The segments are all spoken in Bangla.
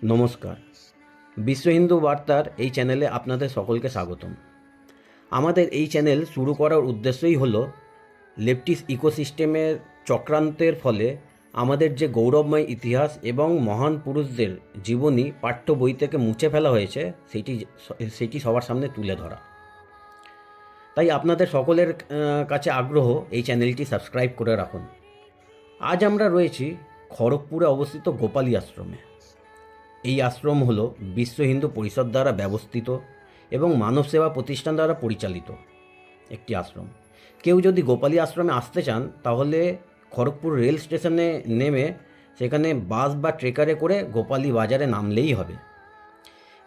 নমস্কার। বিশ্ব হিন্দু বার্তার এই চ্যানেলে আপনাদের সকলকে স্বাগতম। আমাদের এই চ্যানেল শুরু করার উদ্দেশ্যই হলো লেফটিস্ট ইকোসিস্টেমের চক্রান্তের ফলে আমাদের যে গৌরবময় ইতিহাস এবং মহান পুরুষদের জীবনী পাঠ্য বই থেকে মুছে ফেলা হয়েছে সেটি সবার সামনে তুলে ধরা। তাই আপনাদের সকলের কাছে আগ্রহ এই চ্যানেলটি সাবস্ক্রাইব করে রাখুন। আজ আমরা রয়েছি খড়গপুরে অবস্থিত গোপালী আশ্রমে। এই আশ্রম হল বিশ্ব হিন্দু পরিষদ দ্বারা ব্যবস্থিত এবং মানব সেবা প্রতিষ্ঠান দ্বারা পরিচালিত একটি আশ্রম। কেউ যদি গোপালী আশ্রমে আসতে চান তাহলে খড়গপুর রেল স্টেশনে নেমে সেখানে বাস বা ট্রেকারে করে গোপালী বাজারে নামলেই হবে।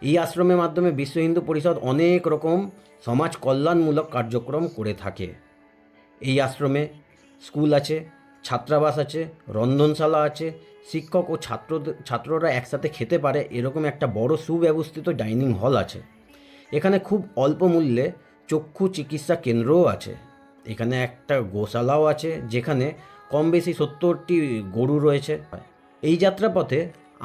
এই আশ্রমের মাধ্যমে বিশ্ব হিন্দু পরিষদ অনেক রকম সমাজ কল্যাণমূলক কার্যক্রম করে থাকে। এই আশ্রমে স্কুল আছে, ছাত্রাবাস আছে, রন্ধনশালা আছে, শিক্ষক ও ছাত্ররা একসাথে খেতে পারে এরকম একটা বড় সুব্যবস্থিত ডাইনিং হল আছে। এখানে খুব অল্প মূল্যে চক্ষু চিকিৎসা কেন্দ্রও আছে। এখানে একটা গোশালাও আছে যেখানে কম বেশি 70টি গরু রয়েছে। এই যাত্রাপথে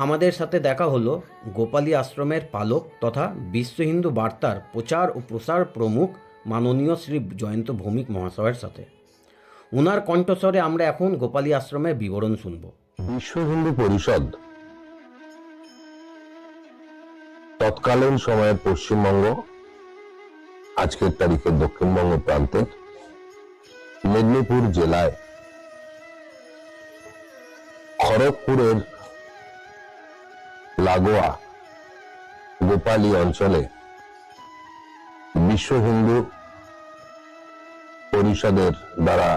আমাদের সাথে দেখা হলো গোপালী আশ্রমের পালক তথা বিশ্ব হিন্দু বার্তার প্রচার ও প্রসার প্রমুখ মাননীয় শ্রী জয়ন্ত ভৌমিক মহাশয়ের সাথে। ওনার কণ্ঠস্বরে আমরা এখন গোপালী আশ্রমের বিবরণ শুনব। বিশ্ব হিন্দু পরিষদ তৎকালীন সময়ে পশ্চিমবঙ্গ, আজকের তারিখে দক্ষিণবঙ্গ প্রান্তের মেদিনীপুর জেলায় খড়গপুরের লাগোয়া গোপালী অঞ্চলে বিশ্ব হিন্দু পরিষদের দ্বারা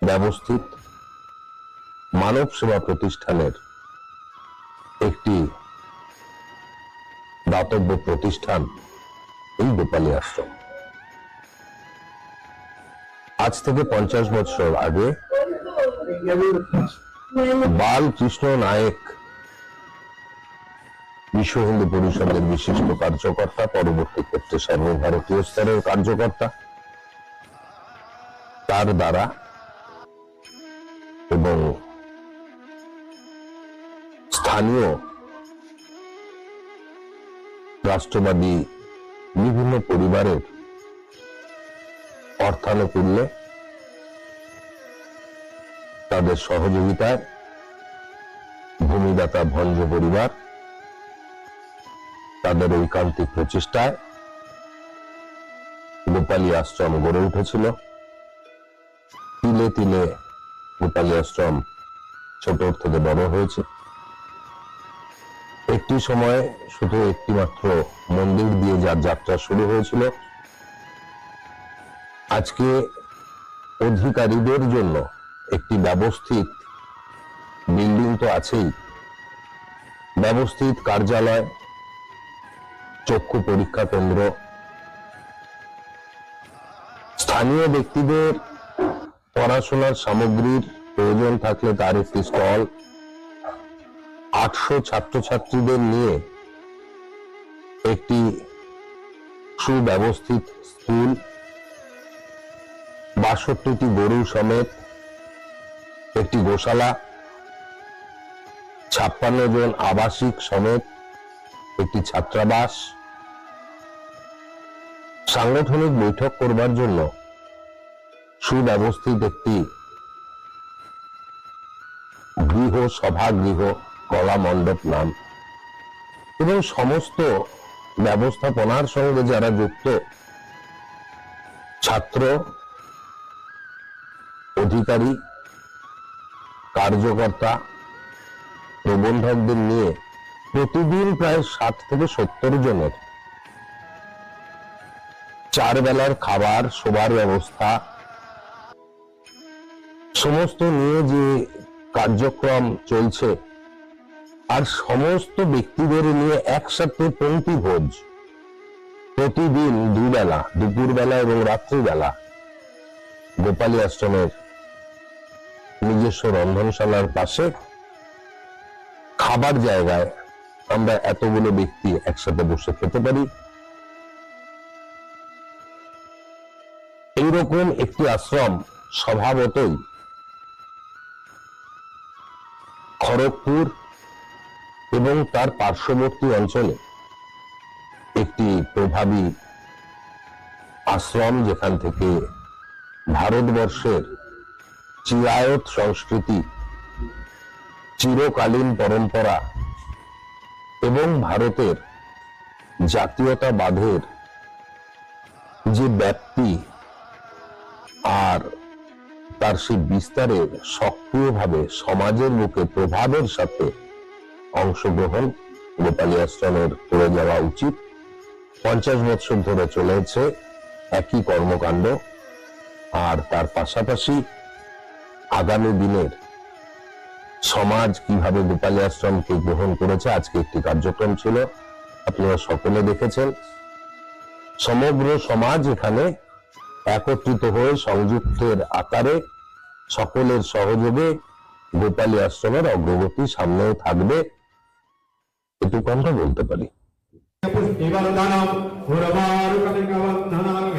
ব্যবস্থিত মানব সেবা প্রতিষ্ঠানের একটি দাতব্য প্রতিষ্ঠান এই গোপালী আশ্রম। আজ থেকে 50 বছর আগে বালকৃষ্ণ নায়েক বিশ্ব হিন্দু পরিষদের বিশিষ্ট কার্যকর্তা, পরবর্তী ক্ষেত্রে সর্বভারতীয় স্তরের কার্যকর্তা, তার দ্বারা এবং স্থানীয় রাষ্ট্রবাদী বিভিন্ন পরিবারের অর্থানুকূল্যে, তাদের সহযোগিতায় ভূমিদাতা ভঞ্জ পরিবার তাদের ঐকান্তিক প্রচেষ্টায় গোপালী আশ্রম গড়ে উঠেছিল। তিলে তিলে গোপালী আশ্রম ছোট থেকে বড় হয়েছে। একটি সময় শুধু একটি মাত্র মন্দির দিয়ে যার যাত্রা শুরু হয়েছিল, আজকে অধিকারীদের জন্য একটি ব্যবস্থিত বিল্ডিং তো আছেই, ব্যবস্থিত কার্যালয়, চক্ষু পরীক্ষা কেন্দ্র, স্থানীয় ব্যক্তিদের পড়াশোনার সামগ্রীর প্রয়োজন থাকলে তার একটি স্টল, 800 ছাত্রছাত্রীদের নিয়ে একটি সুব্যবস্থিত স্কুল, 62টি গরু সমেত একটি গোশালা, 56 জন আবাসিক সমেত একটি ছাত্রাবাস, সাংগঠনিক বৈঠক করবার জন্য সুব্যবস্থিত একটি গৃহ, সভাগৃহ, কলা মণ্ডপ নাম, এবং সমস্ত ব্যবস্থাপনার সঙ্গে যারা যুক্ত ছাত্র, অধিকারী, কার্যকর্তা, প্রবন্ধকদের নিয়ে প্রতিদিন প্রায় 60 থেকে 70 জনের 4 বেলার খাবার, শোবার ব্যবস্থা, সমস্ত নিয়ে যে কার্যক্রম চলছে, আর সমস্ত ব্যক্তিদের নিয়ে একসাথে পঙ্ক্তি ভোজ প্রতিদিন 2 বেলা, দুপুরবেলা এবং রাত্রিবেলা গোপালী আশ্রমের নিজস্ব রন্ধনশালার পাশে খাবার জায়গায় আমরা এতগুলো ব্যক্তি একসাথে বসে খেতে পারি। এইরকম একটি আশ্রম স্বভাবতই খড়গপুর এবং তার পার্শ্ববর্তী অঞ্চলে একটি প্রভাবী আশ্রম, যেখান থেকে ভারতবর্ষের চিরায়ত সংস্কৃতি, চিরকালীন পরম্পরা এবং ভারতের জাতীয়তাবাদের যে ব্যাপ্তি আর তার সেই বিস্তারের সক্রিয়ভাবে সমাজের বুকে প্রভাবের সাথে অংশগ্রহণ গোপালী আশ্রমের করে যাওয়া উচিত। 50 বছর ধরে চলেছে একই কর্মকাণ্ড, আর তার পাশাপাশি আগামী দিনের সমাজ কিভাবে গোপালী আশ্রমকে গ্রহণ করেছে, আজকে একটি কার্যক্রম ছিল, আপনারা সকলে দেখেছেন। সমগ্র সমাজ এখানে একত্রিত হয়ে সংযুক্তের আকারে সকলের সহযোগে গোপালী আশ্রমের অগ্রগতি সামনেও থাকবে, এটুকু আমরা বলতে পারি। पुष्टिवर्धनम् उर्वारुकलिकवर्धनम्